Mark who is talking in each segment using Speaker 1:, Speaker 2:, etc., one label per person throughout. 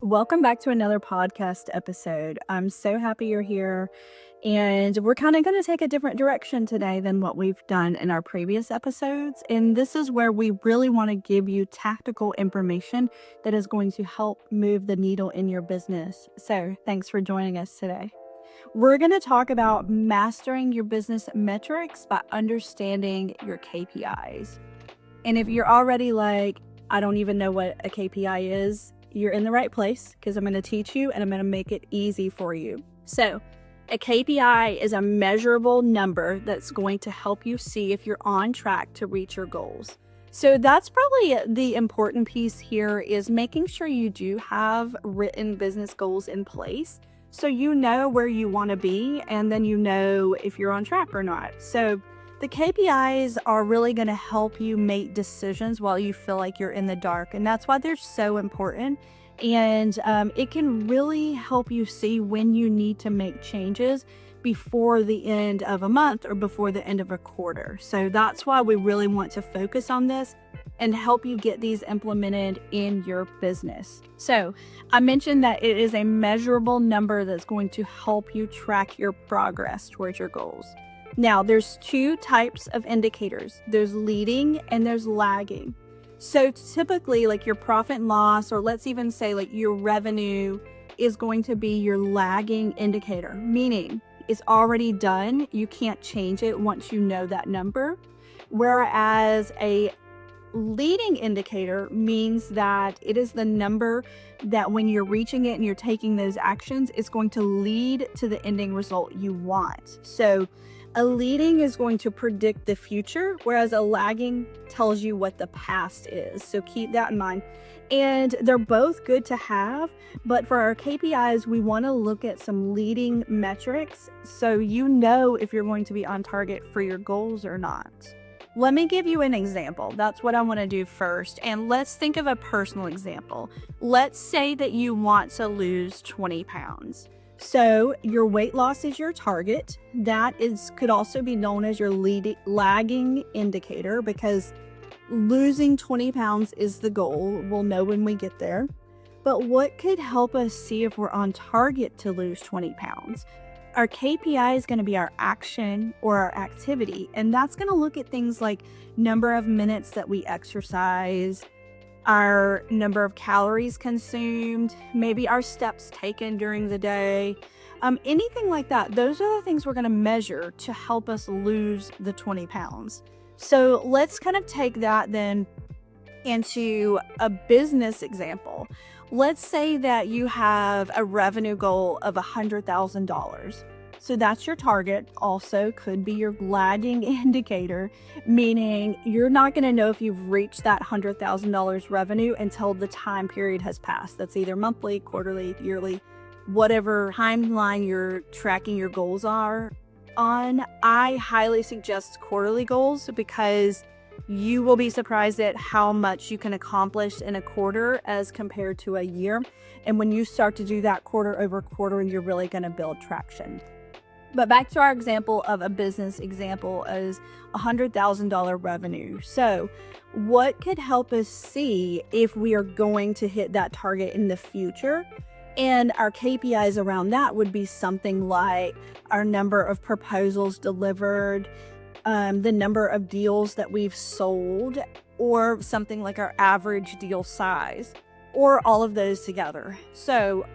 Speaker 1: Welcome back to another podcast episode. I'm so happy you're here. And we're kind of going to take a different direction today than what we've done in our previous episodes. And this is where we really want to give you tactical information that is going to help move the needle in your business. So thanks for joining us today. We're going to talk about mastering your business metrics by understanding your KPIs. And if you're already like, I don't even know what a KPI is, you're in the right place because I'm going to teach you and I'm going to make it easy for you. So a KPI is a measurable number that's going to help you see if you're on track to reach your goals. So that's probably the important piece here, is making sure you do have written business goals in place so you know where you want to be and then you know if you're on track or not. So the KPIs are really going to help you make decisions while you feel like you're in the dark. And that's why they're so important. And it can really help you see when you need to make changes before the end of a month or before the end of a quarter. So that's why we really want to focus on this and help you get these implemented in your business. So I mentioned that it is a measurable number that's going to help you track your progress towards your goals. Now, there's two types of indicators. There's leading and there's lagging. So typically, like your profit and loss, or let's even say like your revenue, is going to be your lagging indicator, meaning it's already done. You can't change it once you know that number. Whereas a leading indicator means that it is the number that when you're reaching it and you're taking those actions, it's going to lead to the ending result you want. So a leading is going to predict the future, whereas a lagging tells you what the past is. So keep that in mind. And they're both good to have, but for our KPIs, we want to look at some leading metrics so you know if you're going to be on target for your goals or not. Let me give you an example. That's what I want to do first. And let's think of a personal example. Let's say that you want to lose 20 pounds. So your weight loss is your target. That could also be known as your lagging indicator, because losing 20 pounds is the goal. We'll know when we get there. But what could help us see if we're on target to lose 20 pounds? Our KPI is going to be our action or our activity. And that's going to look at things like number of minutes that we exercise, our number of calories consumed, maybe our steps taken during the day, anything like that. Those are the things we're going to measure to help us lose the 20 pounds. So let's kind of take that then into a business example. Let's say that you have a revenue goal of $100,000. So that's your target. Also could be your lagging indicator, meaning you're not going to know if you've reached that $100,000 revenue until the time period has passed. That's either monthly, quarterly, yearly, whatever timeline you're tracking your goals are on. I highly suggest quarterly goals because you will be surprised at how much you can accomplish in a quarter as compared to a year. And when you start to do that quarter over quarter, you're really going to build traction. But back to our example of a business example is $100,000 revenue. So what could help us see if we are going to hit that target in the future? And our KPIs around that would be something like our number of proposals delivered, the number of deals that we've sold, or something like our average deal size, or all of those together. So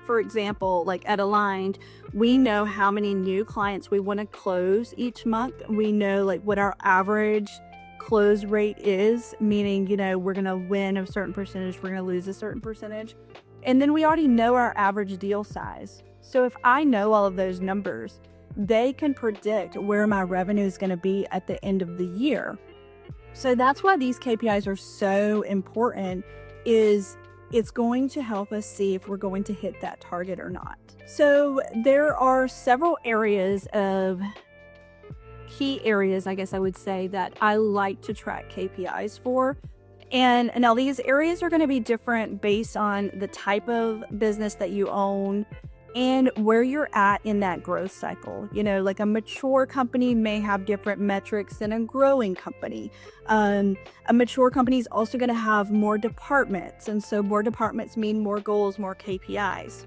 Speaker 1: for example, like at Aligned, we know how many new clients we want to close each month. We know like what our average close rate is, meaning, we're going to win a certain percentage, we're going to lose a certain percentage. And then we already know our average deal size. So if I know all of those numbers, they can predict where my revenue is going to be at the end of the year. So that's why these KPIs are so important, is it's going to help us see if we're going to hit that target or not. So there are several key areas, I guess I would say, that I like to track KPIs for. And now these areas are going to be different based on the type of business that you own and where you're at in that growth cycle. Like a mature company may have different metrics than a growing company. A mature company is also going to have more departments. And so more departments mean more goals, more KPIs.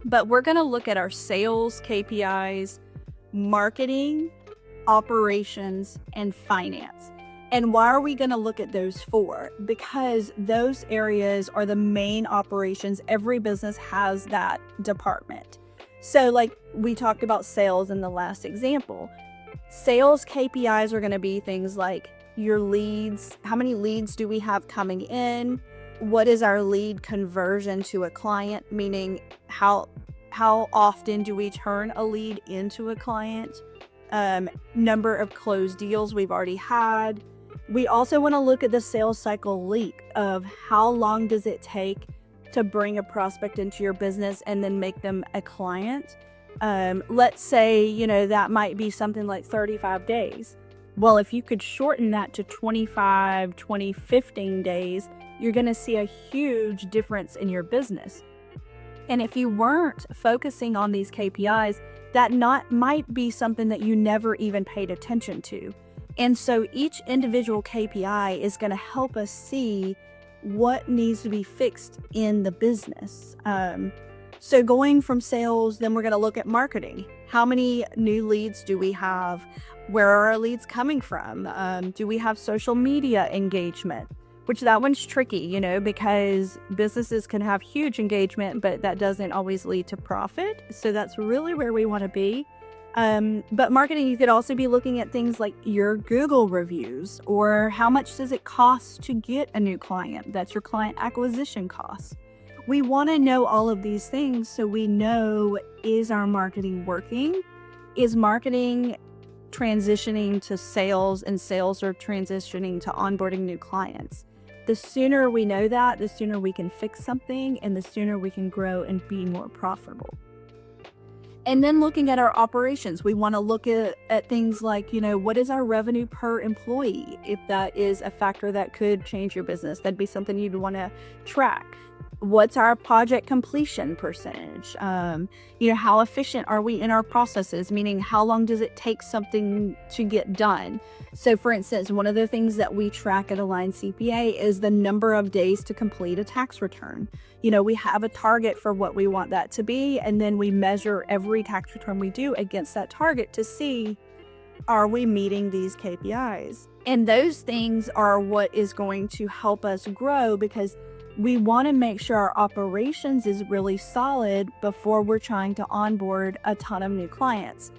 Speaker 1: But we're going to look at our sales KPIs, marketing, operations, and finance. And why are we going to look at those four? Because those areas are the main operations. Every business has that department. So like we talked about sales in the last example, sales KPIs are going to be things like your leads. How many leads do we have coming in? What is our lead conversion to a client? Meaning how often do we turn a lead into a client? Number of closed deals we've already had. We also want to look at the sales cycle leak of how long does it take to bring a prospect into your business and then make them a client. Let's say, that might be something like 35 days. Well, if you could shorten that to 25, 20, 15 days, you're going to see a huge difference in your business. And if you weren't focusing on these KPIs, that might be something that you never even paid attention to. And so each individual KPI is going to help us see what needs to be fixed in the business. So going from sales, then we're going to look at marketing. How many new leads do we have? Where are our leads coming from? Do we have social media engagement? Which that one's tricky, because businesses can have huge engagement, but that doesn't always lead to profit. So that's really where we want to be. But marketing, you could also be looking at things like your Google reviews, or how much does it cost to get a new client? That's your client acquisition cost. We want to know all of these things so we know, is our marketing working? Is marketing transitioning to sales, and sales are transitioning to onboarding new clients? The sooner we know that, the sooner we can fix something, and the sooner we can grow and be more profitable. And then looking at our operations, we want to look at things like, what is our revenue per employee? If that is a factor that could change your business, that'd be something you'd want to track. What's our project completion percentage? How efficient are we in our processes? Meaning, how long does it take something to get done? So for instance, one of the things that we track at Align CPA is the number of days to complete a tax return. We have a target for what we want that to be, and then we measure every tax return we do against that target to see, are we meeting these KPIs? And those things are what is going to help us grow, because we want to make sure our operations is really solid before we're trying to onboard a ton of new clients.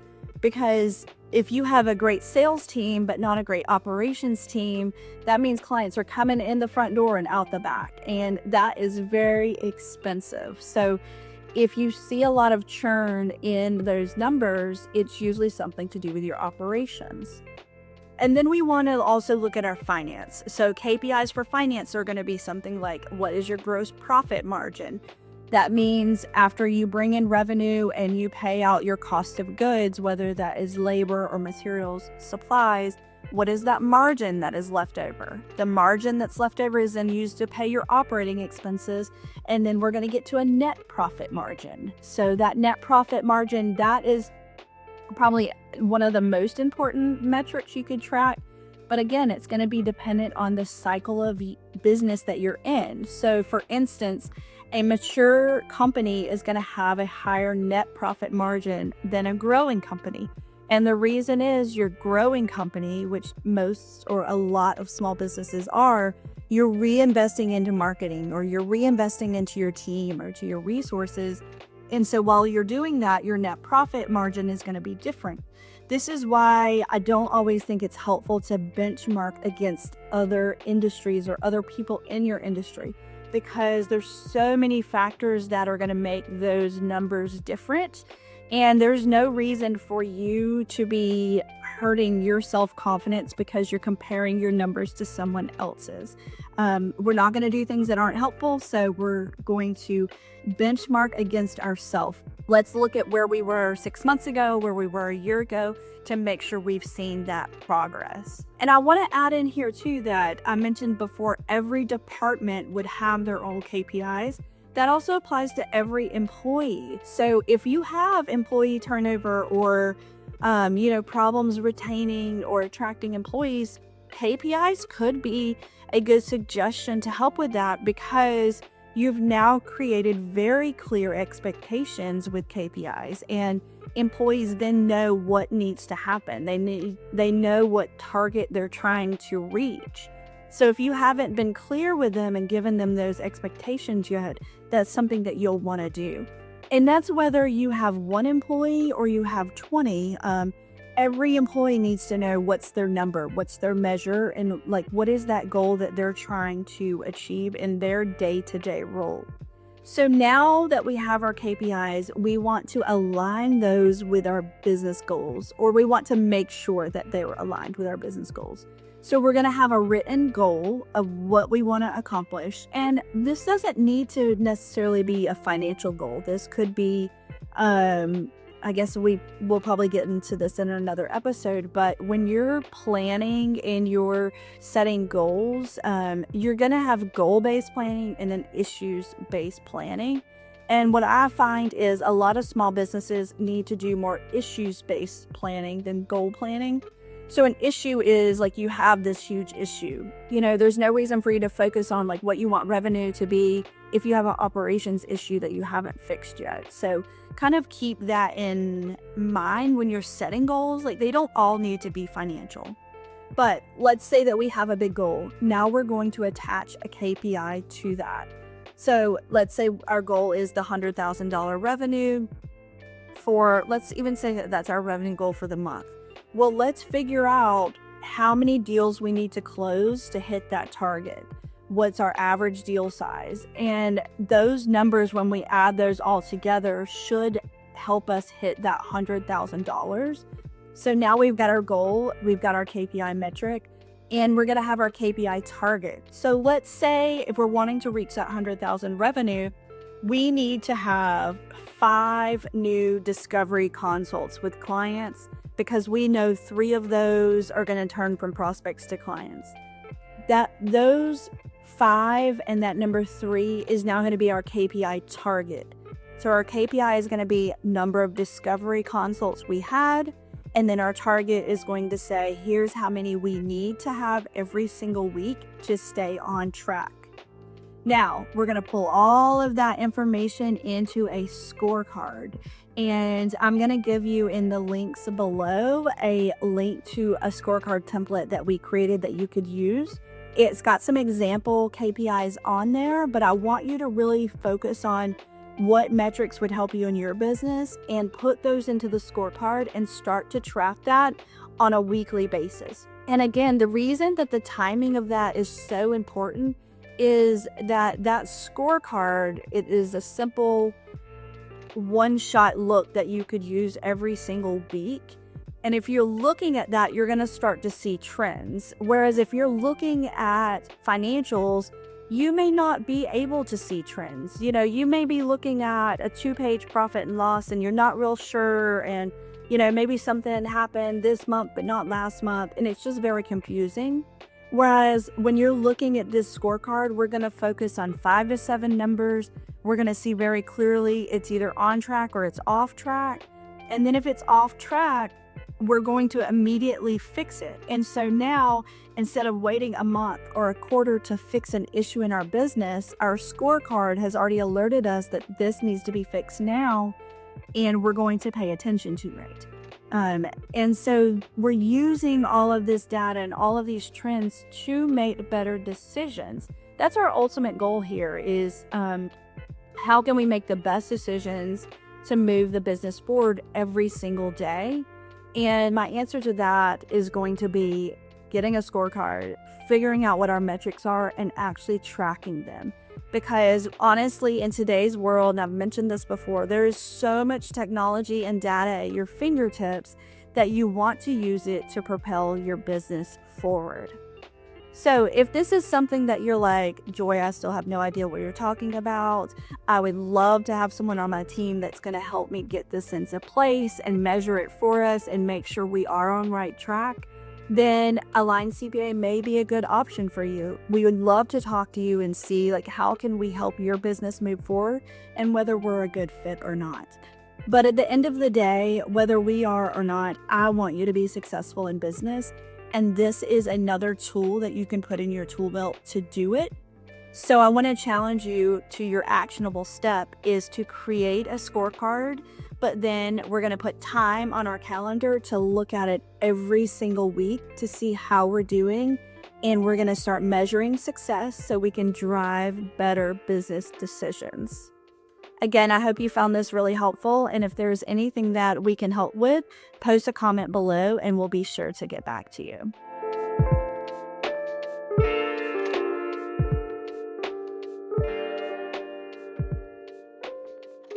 Speaker 1: Because if you have a great sales team but not a great operations team, that means clients are coming in the front door and out the back, and that is very expensive. So if you see a lot of churn in those numbers, it's usually something to do with your operations. And then we want to also look at our finance. So KPIs for finance are going to be something like, what is your gross profit margin? That means after you bring in revenue and you pay out your cost of goods, whether that is labor or materials, supplies, what is that margin that is left over? The margin that's left over is then used to pay your operating expenses. And then we're going to get to a net profit margin. So that net profit margin, that is probably one of the most important metrics you could track. But again, it's going to be dependent on the cycle of business that you're in. So for instance, a mature company is going to have a higher net profit margin than a growing company. And the reason is your growing company, which most or a lot of small businesses are, you're reinvesting into marketing, or you're reinvesting into your team or to your resources. And so while you're doing that, your net profit margin is going to be different. This is why I don't always think it's helpful to benchmark against other industries or other people in your industry, because there's so many factors that are going to make those numbers different. And there's no reason for you to be hurting your self-confidence because you're comparing your numbers to someone else's. We're not going to do things that aren't helpful, so we're going to benchmark against ourselves. Let's look at where we were 6 months ago, where we were a year ago, to make sure we've seen that progress. And I want to add in here too that I mentioned before, every department would have their own KPIs. that also applies to every employee. So if you have employee turnover or, problems retaining or attracting employees, KPIs could be a good suggestion to help with that, because you've now created very clear expectations with KPIs, and employees then know what needs to happen. They know what target they're trying to reach. So if you haven't been clear with them and given them those expectations yet, that's something that you'll want to do. And that's whether you have one employee or you have 20. Every employee needs to know what's their number, what's their measure, and like what is that goal that they're trying to achieve in their day-to-day role. So now that we have our KPIs, we want to align those with our business goals, or we want to make sure that they were aligned with our business goals. So we're going to have a written goal of what we want to accomplish. And this doesn't need to necessarily be a financial goal. This could be, I guess we'll probably get into this in another episode, but when you're planning and you're setting goals, you're going to have goal-based planning and then issues-based planning. And what I find is a lot of small businesses need to do more issues-based planning than goal planning. So an issue is like you have this huge issue. There's no reason for you to focus on like what you want revenue to be if you have an operations issue that you haven't fixed yet. So kind of keep that in mind when you're setting goals. Like they don't all need to be financial. But let's say that we have a big goal. Now we're going to attach a KPI to that. So let's say our goal is the $100,000 revenue let's even say that that's our revenue goal for the month. Well, let's figure out how many deals we need to close to hit that target. What's our average deal size? And those numbers, when we add those all together, should help us hit that $100,000. So now we've got our goal, we've got our KPI metric, and we're going to have our KPI target. So let's say if we're wanting to reach that 100,000 revenue, we need to have 5 new discovery consults with clients, because we know 3 of those are going to turn from prospects to clients. Those 5 and that number 3 is now going to be our KPI target. So our KPI is going to be number of discovery consults we had, and then our target is going to say, here's how many we need to have every single week to stay on track. Now, we're going to pull all of that information into a scorecard. And I'm going to give you in the links below a link to a scorecard template that we created that you could use. It's got some example KPIs on there, but I want you to really focus on what metrics would help you in your business and put those into the scorecard and start to track that on a weekly basis. And again, the reason that the timing of that is so important is that scorecard, it is a simple one-shot look that you could use every single week. And if you're looking at that, you're going to start to see trends. Whereas if you're looking at financials, you may not be able to see trends. You may be looking at a 2-page profit and loss and you're not real sure. And, maybe something happened this month, but not last month. And it's just very confusing. Whereas when you're looking at this scorecard, we're going to focus on 5 to 7 numbers. We're going to see very clearly it's either on track or it's off track. And then if it's off track, we're going to immediately fix it. And so now, instead of waiting a month or a quarter to fix an issue in our business, our scorecard has already alerted us that this needs to be fixed now, and we're going to pay attention to it. And so we're using all of this data and all of these trends to make better decisions. That's our ultimate goal here is how can we make the best decisions to move the business forward every single day? And my answer to that is going to be getting a scorecard, figuring out what our metrics are, and actually tracking them. Because honestly, in today's world, and I've mentioned this before, there is so much technology and data at your fingertips that you want to use it to propel your business forward. So if this is something that you're like, Joy, I still have no idea what you're talking about, I would love to have someone on my team that's going to help me get this into place and measure it for us and make sure we are on right track. then Align CPA may be a good option for you. We would love to talk to you and see how can we help your business move forward and whether we're a good fit or not. But at the end of the day, whether we are or not, I want you to be successful in business. And this is another tool that you can put in your tool belt to do it. So I want to challenge you to your actionable step is to create a scorecard, but then we're going to put time on our calendar to look at it every single week to see how we're doing. And we're going to start measuring success so we can drive better business decisions. Again, I hope you found this really helpful. And if there's anything that we can help with, post a comment below and we'll be sure to get back to you.